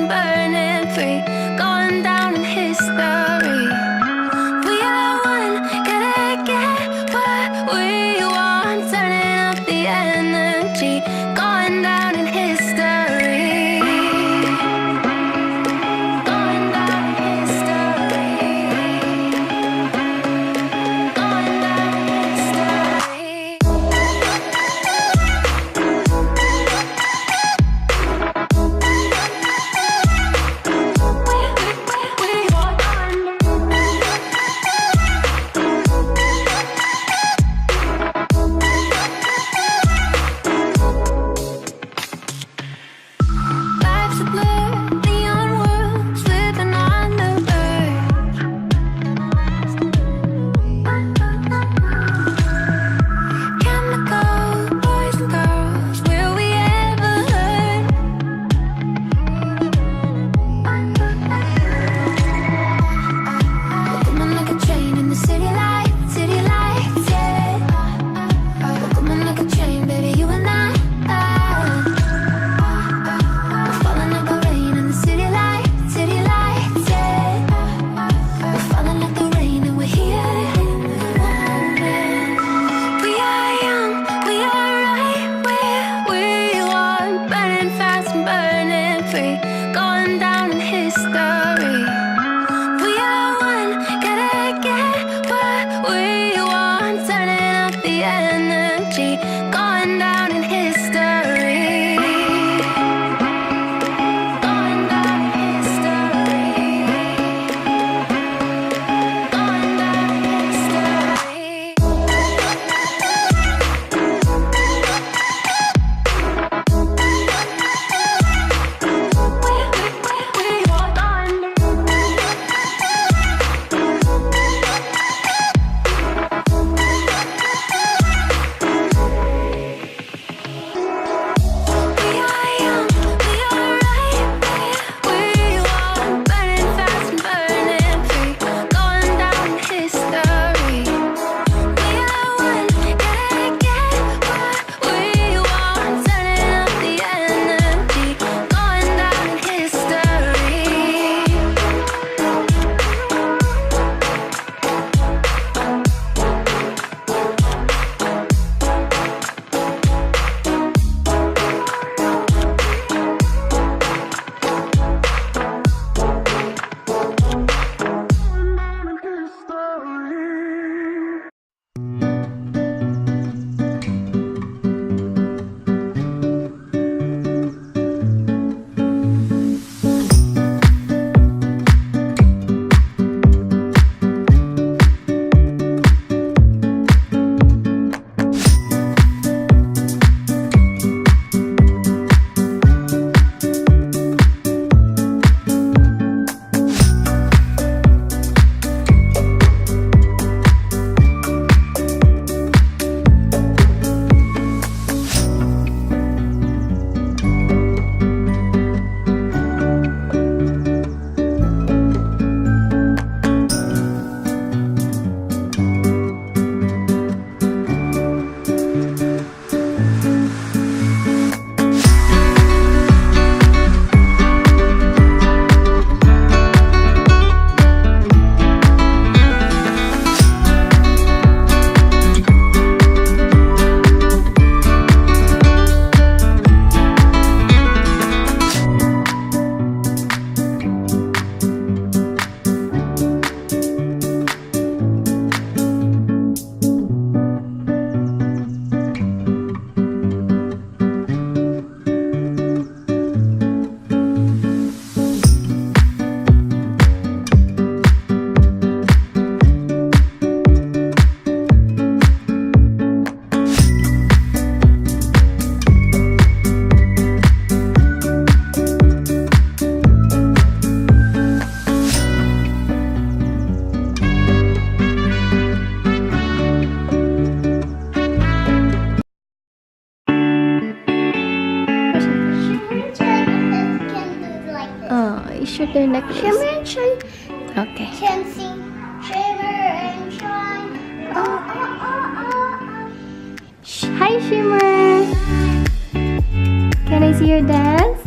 and burning free, going down in history. We are one, gotta get what we want, turning up the energy, going down in history. Going down in history. Going down in history. Life's a blur, neon world, slipping on the verge. Chemical boys and girls, will we ever learn? We're coming like a train in the city lights, yeah. We're coming like a train, baby, you and I. We're falling like the rain in the city lights, yeah. We're falling like the rain and we're here. We are young, we are right where we want, burning fast and burning free, going down in history. We are one, gotta get what we want, turning up the energy, going down in history. Going down in history. Going down in history. We walk on. We are young, we are right where we want, burning fast and burning free, going down in history. We are one, gotta get what we want, turning up the energy, going down in history. You should do necklace. Shimmer and shine. Okay. Can sing. Shimmer and shine. Hi, Shimmer. Can I see your dance?